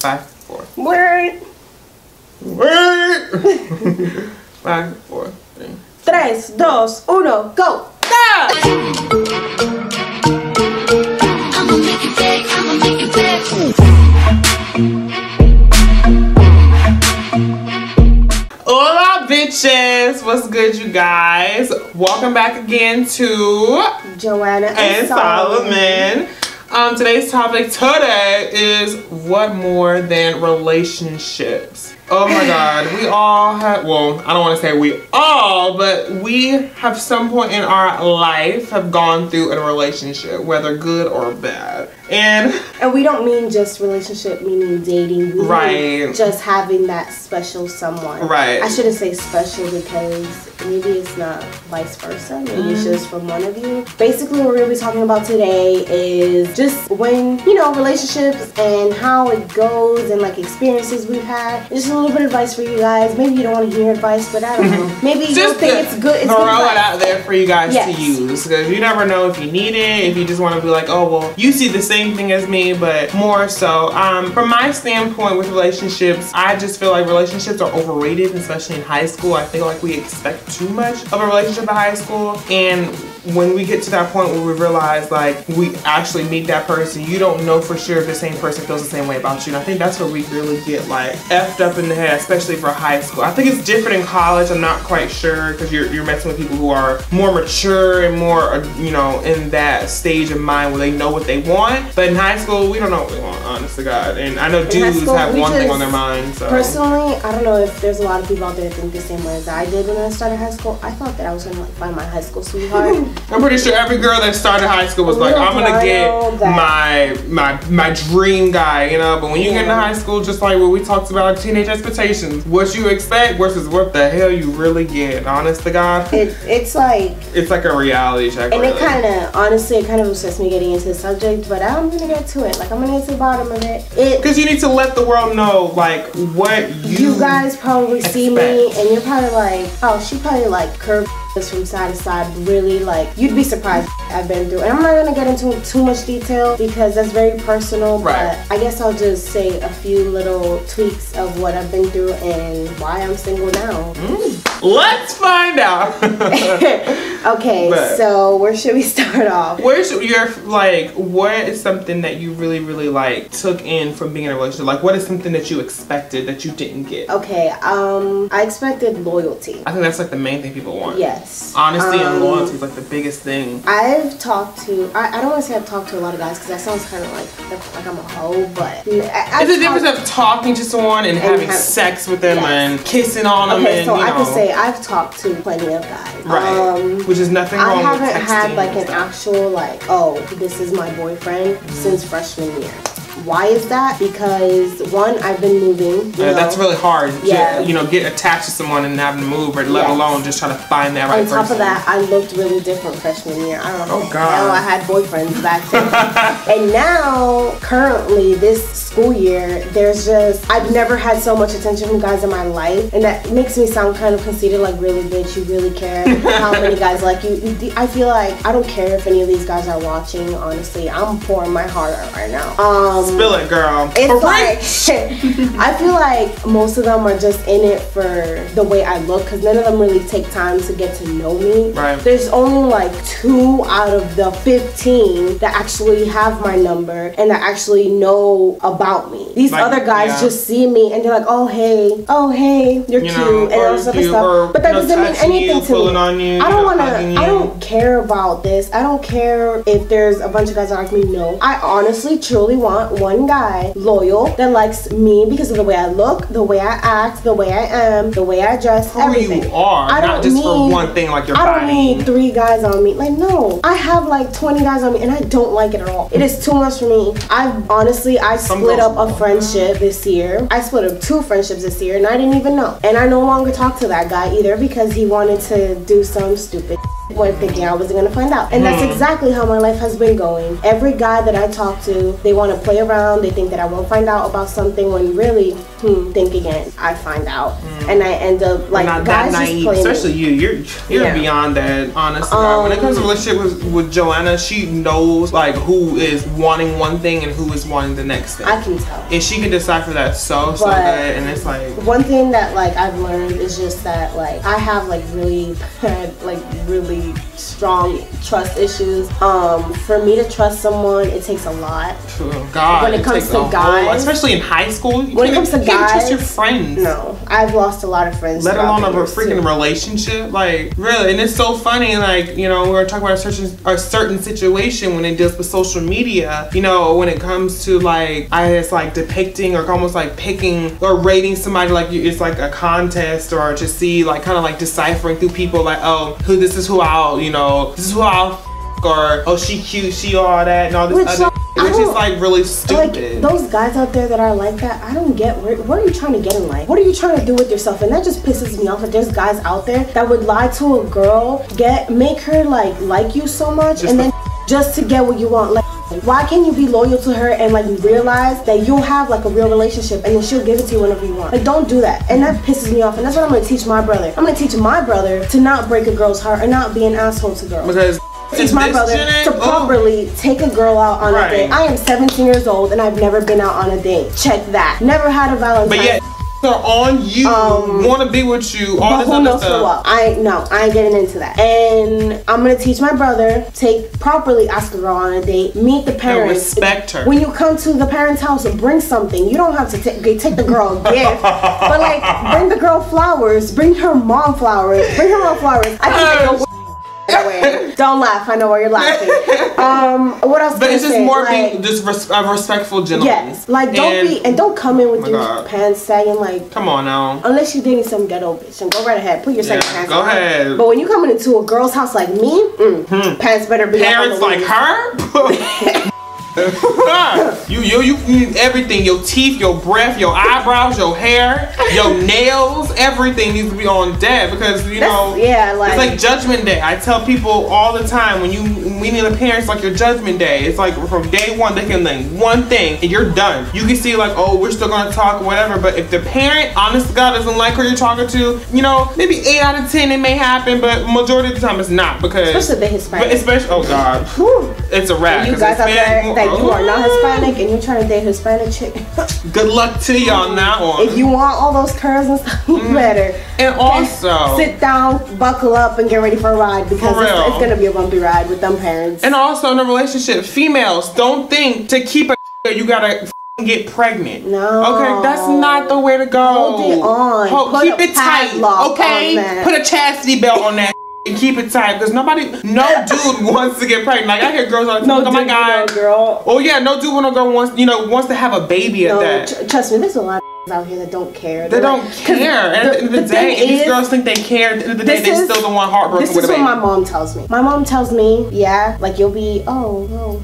Back and forth. Word. Word. Back and forth. 3, 2, 1, go. Go. I'ma make it big, I'ma make it big. Hola bitches, what's good you guys? Welcome back again to Joanna and Solomon. Today's topic today is what more than relationships. Oh my god, we all have, well, I don't want to say we all, but we have some point in our life have gone through a relationship, whether good or bad. And we don't mean just relationship, meaning dating. We mean just having that special someone. Right. I shouldn't say special because maybe it's not vice versa. Maybe it's just from one of you. Basically, what we're going to be talking about today is just when, you know, relationships and how it goes and like experiences we've had. Just a little bit of advice for you guys. Maybe you don't want to hear advice, but I don't know. Maybe you don't think it's good. It's throw good it out there for you guys to use, because you never know if you need it. If you just want to be like, oh well, you see the same thing as me, but more so. From my standpoint with relationships, I just feel like relationships are overrated, especially in high school. I feel like we expect too much of a relationship in high school, and when we get to that point where we realize like we actually meet that person, you don't know for sure if the same person feels the same way about you. And I think that's where we really get like effed up in the head, especially for high school. I think it's different in college. I'm not quite sure, because you're messing with people who are more mature and more, you know, in that stage of mind where they know what they want. But in high school, we don't know what we want, honest to God. And I know dudes have one thing on their mind. So personally, I don't know if there's a lot of people out there that think the same way as I did when I started high school. I thought that I was gonna like find my high school sweetheart. I'm pretty sure every girl that started high school was like, I'm gonna get my dream guy, you know. But when you get into high school, just like what we talked about, teenage expectations, what you expect versus what the hell you really get. Honest to God, it's like a reality check. And it kind of, honestly, it kind of upsets me getting into the subject, but I'm gonna get to it. Like I'm gonna get to the bottom of it. Because you need to let the world know like what you guys probably see me, and you're probably like, oh, she probably like curved from side to side, really, like you'd be surprised I've been through. And I'm not gonna get into too much detail because that's very personal, but I guess I'll just say a few little tweaks of what I've been through and why I'm single now. Let's find out. Okay, so where should we start off? What is something that you really like took in from being in a relationship? Like what is something that you expected that you didn't get? Okay, I expected loyalty. I think that's like the main thing people want. Yes. Honesty and loyalty is like the biggest thing. I've talked to, I don't want to say I've talked to a lot of guys because that sounds kind of like I'm a hoe, but it's the difference of talking to someone and having sex with them and kissing on them. Okay, and, so you know, I can say I've talked to plenty of guys. Right. Which is nothing wrong with texting. I haven't had like an actual like, oh, this is my boyfriend since freshman year. Why is that? Because one, I've been moving. You know, that's really hard. To, you know, get attached to someone and having to move, or let alone just trying to find that right person. On top of that, I looked really different freshman year. I don't know. Oh God. I had boyfriends back then. And now, currently, this school year, I've never had so much attention from guys in my life, and that makes me sound kind of conceited, like really, bitch, you really care how many guys like you. I feel like I don't care if any of these guys are watching. Honestly, I'm pouring my heart out right now. Spill it, girl. It's like, I feel like most of them are just in it for the way I look, because none of them really take time to get to know me. Right. There's only like 2 out of the 15 that actually have my number and that actually know about me. These other guys just see me and they're like, oh hey, you're cute, and all this other stuff. But that doesn't mean anything to me. I don't care about this. I don't care if there's a bunch of guys that like me. No. I honestly, truly want one guy loyal that likes me because of the way I look, the way I act, the way I am, the way I dress, everything. Who you are, not just for one thing like your body. I don't need 3 guys on me. Like, no. I have like 20 guys on me and I don't like it at all. It is too much for me. I split up a friendship this year. I split up 2 friendships this year and I didn't even know. And I no longer talk to that guy either because he wanted to do some stupid went thinking I wasn't gonna find out. And that's exactly how my life has been going. Every guy that I talk to, they want to play around. They think that I won't find out about something when really, think again. I find out, and I end up like not guys that naive. just Especially you. You're beyond that. Honestly, when it comes to relationship with Joanna, she knows like who is wanting one thing and who is wanting the next thing. I can tell, and she can decipher that so good. And it's like one thing that like I've learned is just that like I have like really bad, like really strong trust issues. For me to trust someone, it takes a lot. Oh God, when it comes to guys, especially in high school, when it comes to guys, trust your friends. No, I've lost a lot of friends. Let alone a freaking relationship, like really. And it's so funny, like we were talking about a certain situation when it deals with social media. When it comes to like it's like depicting or almost like picking or rating somebody like it's like a contest or to see like kind of like deciphering through people like this is who I'll or oh she cute, she all that and all this other which is like really stupid. Like those guys out there that are like that, I don't get what are you trying to get in life? What are you trying to do with yourself? And that just pisses me off that there's guys out there that would lie to a girl, make her like you so much and then just to get what you want. Like why can't you be loyal to her and like realize that you'll have like a real relationship and then she'll give it to you whenever you want? Like don't do that. And that pisses me off, and that's what I'm gonna teach my brother. I'm gonna teach my brother to not break a girl's heart or not be an asshole to girls. Because teach my brother to properly take a girl out on a date. I am 17 years old and I've never been out on a date. Check that. Never had a Valentine's. But yet are on you, want to be with you, all this other stuff. I ain't getting into that. And I'm gonna teach my brother properly ask a girl on a date, meet the parents, and respect her. When you come to the parents' house, bring something. You don't have to take the girl a gift, but like bring the girl flowers, bring her mom flowers, I think I know. Don't laugh. I know why you're laughing. What else? But it's just more like, being just a respectful gentleman. Yes, like don't come in with your pants sagging like. Come on now. Unless you're dating some ghetto bitch, and go right ahead. Put your second pants on. Go ahead. But when you come into a girl's house like me, pants better be. Parents like her. You need everything. Your teeth, your breath, your eyebrows, your hair, your nails, everything needs to be on deck because it's like Judgment Day. I tell people all the time when we need the parents like your Judgment Day. It's like from day one they can learn one thing and you're done. You can see like we're still gonna talk whatever, but if the parent honest to God doesn't like who you're talking to, maybe 8 out of 10 it may happen, but majority of the time it's not because especially the Hispanic. Especially oh God, it's a wrap. You guys out there that you are not Hispanic and you're trying to date Hispanic chick. Good luck to you on that one. If you want all those curves and stuff, you better. And also sit down, buckle up, and get ready for a ride because it's gonna be a bumpy ride with them parents. And also in a relationship, females don't think to keep a you gotta get pregnant. No. Okay, that's not the way to go. Hold it on. Keep it tight. Okay, put a chastity belt on that. And keep it tight because no dude wants to get pregnant. Like I hear girls all the time, oh my God, girl. Oh yeah, no dude no girl wants to have a baby at that. Trust me, there's a lot of out here that don't care. They don't care. And at the end of the day, if these girls think they care, at the end of the day, they still the one heartbroken with a baby. This is what my mom tells me. My mom tells me, like you'll be,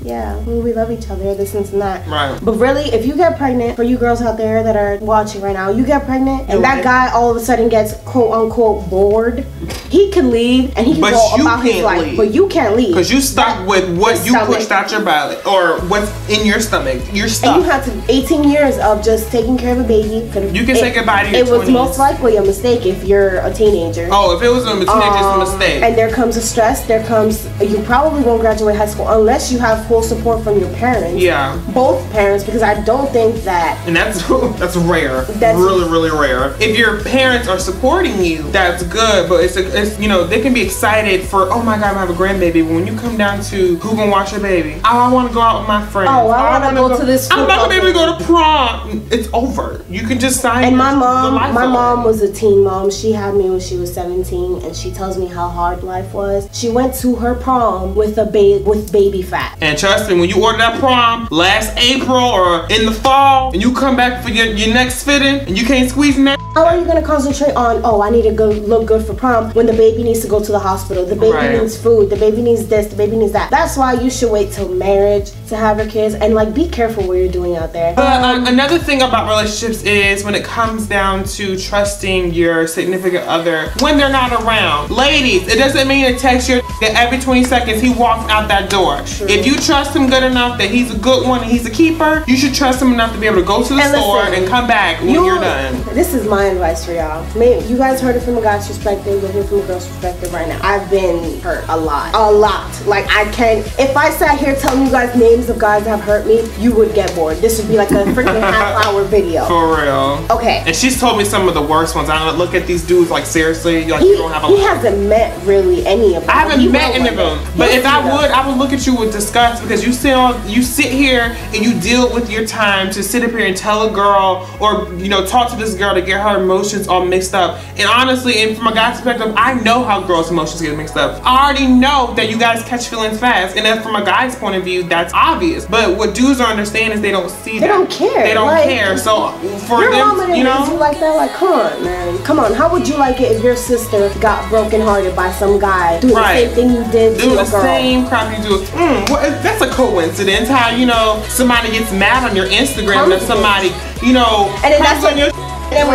yeah, we love each other, this and that. Right. But really, if you get pregnant, for you girls out there that are watching right now, you get pregnant and that guy all of a sudden gets quote unquote bored, he can leave and he can go about his life. But you can't leave. Because you stuck with what you pushed out your belly or what's in your stomach. You're stuck. And you have 18 years of just taking care of a baby. You can say goodbye to your 20s. It was most likely a mistake if you're a teenager. Oh, if it was a teenager, it's a mistake. And there comes a stress. You probably won't graduate high school unless you have full support from your parents. Yeah. Both parents, because I don't think that. And that's rare. That's really, really rare. If your parents are supporting you, that's good. But it's they can be excited for, oh my God, I have a grandbaby. But when you come down to who gonna watch your baby? Oh, I want to go out with my friends. Oh, I want to go to this. I'm not gonna be able to go to prom. It's over. You can just sign. And my mom was a teen mom. She had me when she was 17, and she tells me how hard life was. She went to her prom with baby fat. And trust me, when you order that prom last April or in the fall, and you come back for your next fitting, and you can't squeeze in that. How are you gonna concentrate on? I need to look good for prom when the baby needs to go to the hospital. The baby needs food. The baby needs this. The baby needs that. That's why you should wait till marriage to have your kids, and like be careful what you're doing out there. But another thing about relationships is when it comes down to trusting your significant other when they're not around. Ladies, it doesn't mean to text your that every 20 seconds he walks out that door. True. If you trust him good enough that he's a good one and he's a keeper, you should trust him enough to be able to go to the store and come back when you're done. This is my advice for y'all. Maybe you guys heard it from a guy's perspective, you'll hear from a girl's perspective right now. I've been hurt a lot. Like I can't, if I sat here telling you guys names of guys that have hurt me, you would get bored. This would be like a freaking half-hour video. For real. Okay. And she's told me some of the worst ones. I don't look at these dudes like seriously, like you don't have a He hasn't met really any of them. I haven't met any of them. But if I would look at you with disgust because you sit here and you deal with your time to sit up here and tell a girl or talk to this girl to get her emotions all mixed up. And honestly, and from a guy's perspective, I know how girls' emotions get mixed up. I already know that you guys catch feelings fast, and then from a guy's point of view, that's obvious. But what dudes don't understand is they don't see that. They don't care. They don't care. So for them, you like that, like come on, man, come on. How would you like it if your sister got brokenhearted by some guy doing the same thing you did to a girl? Doing the same crap you do. Well, that's a coincidence. How somebody gets mad on your Instagram that somebody and then that's on your. And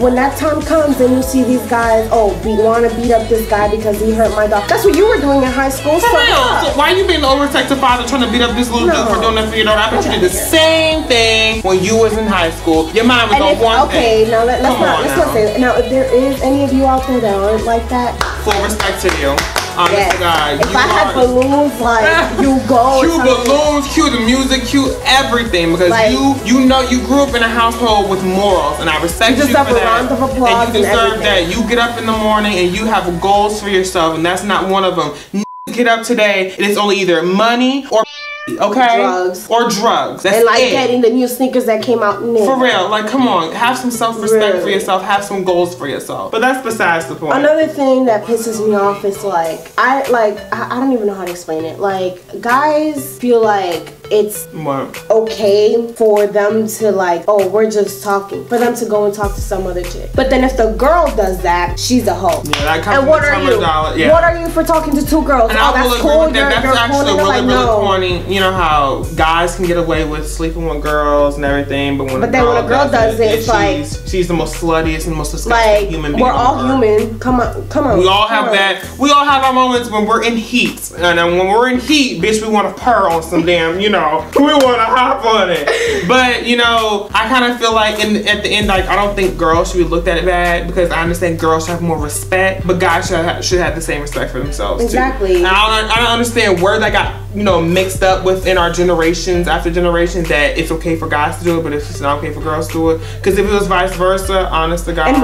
when that time comes and you see these guys, want to beat up this guy because he hurt my dog. That's what you were doing in high school. For real. So why you being the overprotective father trying to beat up this little dude for doing that for your daughter? I bet you did the same thing when you was in high school. Your mind was on one thing. Okay, now let's not say that. Now, if there is any of you out there that aren't like that, full respect to you. Honest to God. If I had balloons, like you go. Cue balloons, cue the music, cue everything because you grew up in a household with morals, and I respect you for that. Round of applause and you deserve that. You get up in the morning and you have goals for yourself, and that's not one of them. Get up today, and it's only either money or drugs. That's and getting the new sneakers that came out new. For real, like come on, have some self-respect for yourself, have some goals for yourself. But that's besides the point. Another thing that pisses me off is I don't even know how to explain it. Like guys feel like it's okay for them to we're just talking, for them to go and talk to some other chick. But then if the girl does that, she's a hoe. Yeah, that comes and what are you? Yeah. What are you for talking to two girls? And that's cool. That's actually really corny. You know how guys can get away with sleeping with girls and everything, but when a girl does it, it's like she's the most sluttiest and most disgusting human being. We're all human. Come on. We all have that. We all have our moments when we're in heat, and when we're in heat, bitch, we want to purr on some damn, we want to hop on it. But I kind of feel like at the end, I don't think girls should be looked at it bad because I understand girls should have more respect, but guys should have the same respect for themselves exactly. too. And I don't understand where that got mixed up within our generations after generations that it's okay for guys to do it, but it's not okay for girls to do it. Because if it was vice versa, honest to God. And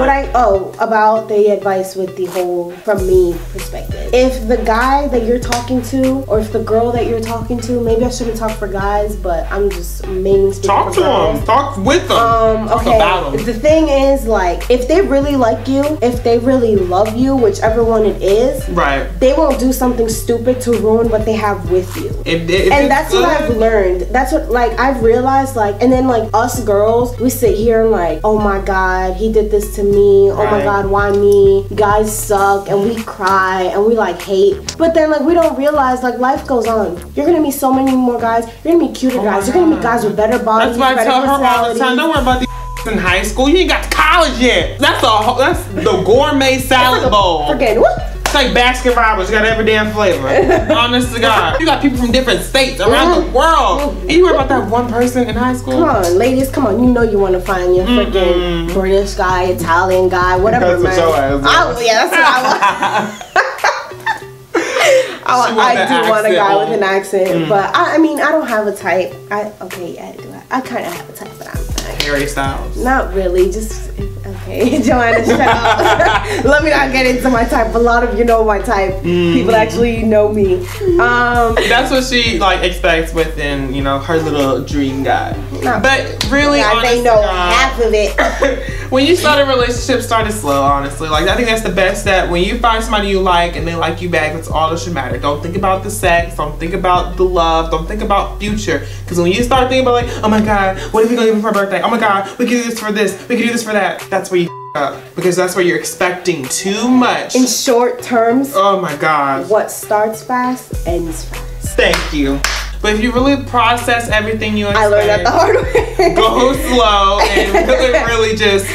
about the advice with the whole from me perspective. If the guy that you're talking to, or if the girl that you're talking to, maybe I shouldn't talk for guys, but I'm just mainly speaking talk for to girls. them. Talk with them. Talk about them. The thing is, if they really like you, if they really love you, whichever one it is, right, they won't do something stupid to ruin what they have with you. And that's what I've learned. That's what I've realized, and then us girls, we sit here and oh my God, he did this to me. Oh my God, why me? Guys suck, and we cry and we hate. But then we don't realize life goes on. You're gonna meet so many more guys. You're gonna meet cuter guys. You're gonna meet guys with better bodies. That's why I tell her all the time, don't worry about these in high school. You ain't got to college yet. That's the gourmet salad bowl. Forget it. What? It's like Baskin Robbins. You got every damn flavor. Honest to God. You got people from different states around the world. And you worry about that one person in high school? Come on, ladies. Come on. You know you want to find your freaking British guy, Italian guy, whatever, man. That's what I want. I do want a guy with an accent, but I don't have a type. I kind of have a type, but I'm not. Harry Styles. Not really, just okay. Joanna, shut up. Let me not get into my type. A lot of you know my type. People actually know me. That's what she expects within her little dream guy. But really, they know half of it. When you start a relationship, start it slow. Honestly, I think that's the best step. When you find somebody you like and they like you back, that's all that should matter. Don't think about the sex. Don't think about the love. Don't think about future. Because when you start thinking about oh my God, what are we gonna give him for her birthday? Oh my God, we can do this for this. We can do this for that. That's where you up, because that's where you're expecting too much. In short terms. Oh my God. What starts fast ends fast. Thank you. But if you really process everything you expect, I learned that the hard way. Go slow and really just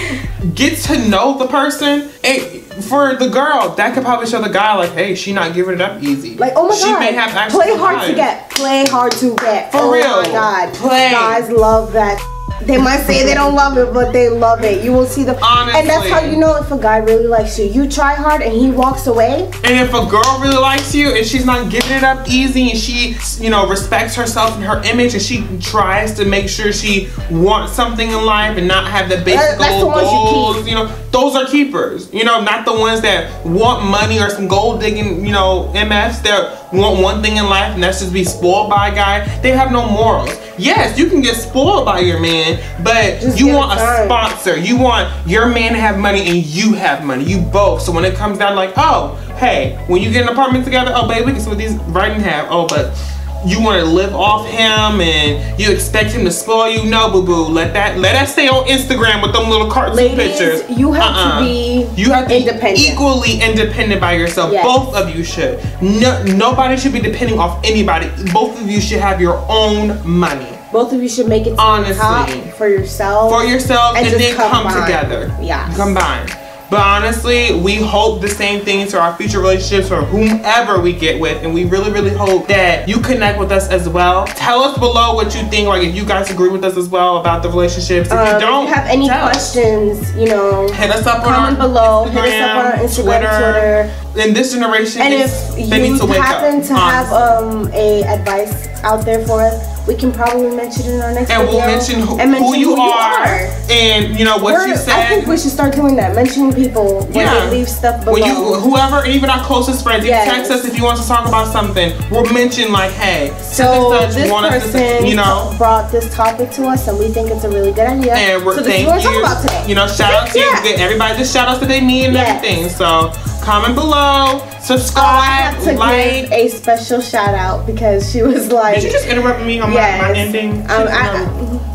get to know the person. And for the girl, that could probably show the guy like, hey, she not giving it up easy. Like, oh my she God. May have actually play hard to get. Play hard to get. For real. Oh my God. Play. Guys love that. They might say they don't love it, but they love it. You will see the honestly. And that's how you know if a guy really likes you. You try hard and he walks away. And if a girl really likes you and she's not giving it up easy and she, you know, respects herself and her image and she tries to make sure she wants something in life and not have the basic goals, you know, those are keepers. You know, not the ones that want money or some gold digging, you know, MFs that want one thing in life and that's just be spoiled by a guy. They have no morals. Yes, you can get spoiled by your man, but just you want a sponsor. You want your man to have money and you have money. You both. So when it comes down like, oh, hey, when you get an apartment together, oh, babe, we can split these right in half. Oh, but you want to live off him and you expect him to spoil you. No, boo-boo. Let that stay on Instagram with them little cartoon pictures. You have to be independent. Equally independent by yourself. Yes. Both of you should. No, nobody should be depending off anybody. Both of you should have your own money. Both of you should make it to the top for yourself. For yourself and then come together. Yeah. Combine. But honestly, we hope the same things for our future relationships or whomever we get with, and we really, really hope that you connect with us as well. Tell us below what you think, like if you guys agree with us as well about the relationships. If you don't, if you have any questions, you know, hit us up comment below. Hit us up on our Instagram, Twitter. In this generation, and if you happen to have a advice out there for us, we can probably mention it in our next video. And we'll mention who you are and you know what you said. I think we should start doing that, mentioning people when they leave stuff below. When whoever, and even our closest friends, you text us if you want to talk about something. We'll mention like, hey, so this person, you know, brought this topic to us, and we think it's a really good idea. And we're thank you. Talk about today. You know, shout out to you. Everybody, just shout outs to me and everything. So comment below, subscribe, like. A special shout out because she was like, did you just interrupt me on my ending?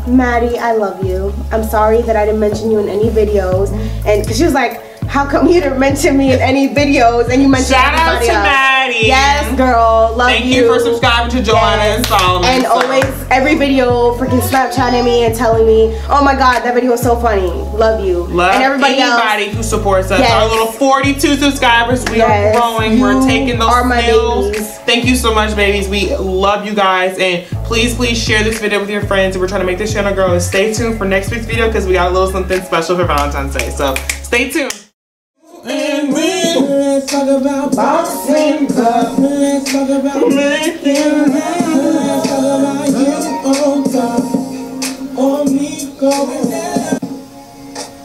Maddie, I love you. I'm sorry that I didn't mention you in any videos, and because she was like, how come you didn't mention me in any videos and you mentioned everybody else? Shout out to Maddie. Yes, girl. Love you. Thank you for subscribing to Joanna and Solomon. And always, every video, freaking Snapchatting me and telling me, oh my God, that video was so funny. Love you. Love and everybody who supports us. Our little 42 subscribers. We are growing. We're taking those skills. Thank you so much, babies. We love you guys. And please, please share this video with your friends. We're trying to make this channel grow. And stay tuned for next week's video because we got a little something special for Valentine's Day. So stay tuned. And let's talk about boxing club. Let's talk about making love. Let's talk about you on top or me going down.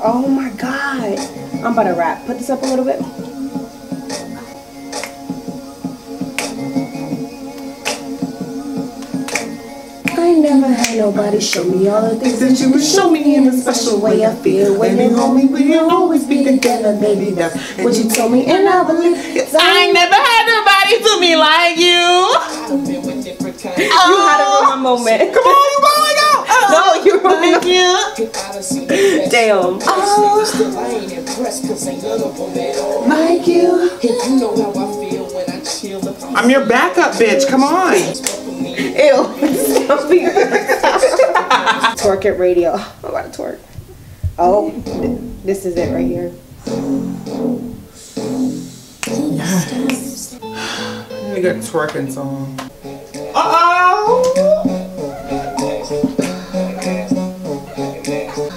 Oh my God. I'm about to rap. Put this up a little bit. I never had nobody show me all the things that you would show me in a special way. I feel when you hold me, we'll always be together, baby. That's what you told me, and I believe. I ain't never had nobody do me like you. You had a ruin moment. Come on, you going out. No, you ruined it. Damn. Like you. I'm your backup, bitch. Come on. Ew. Twerk it radio. I'm about to twerk. Oh, this is it right here. Yes. A good twerking song. Uh-oh.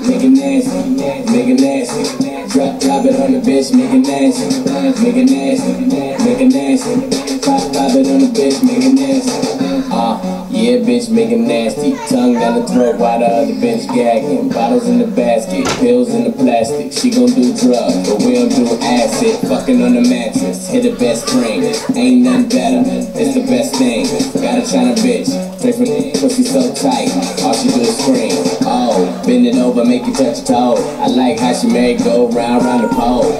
Make it nasty, make it nasty. Drop it on the bitch, make it nasty. Make it nasty, make it nasty. Pop it on the bitch, make it nasty. Yeah, bitch, make it nasty. Tongue down the throat while the other bitch gagging. Bottles in the basket, pills in the plastic. She gon' do drugs, but we don't do acid. Fucking on the mattress, hit the best spring. Ain't nothing better, it's the best thing. Got a China bitch, drink from pussy so tight. All she do is scream. Oh, bend it over, make you touch your toe. I like how she merry go round the pole.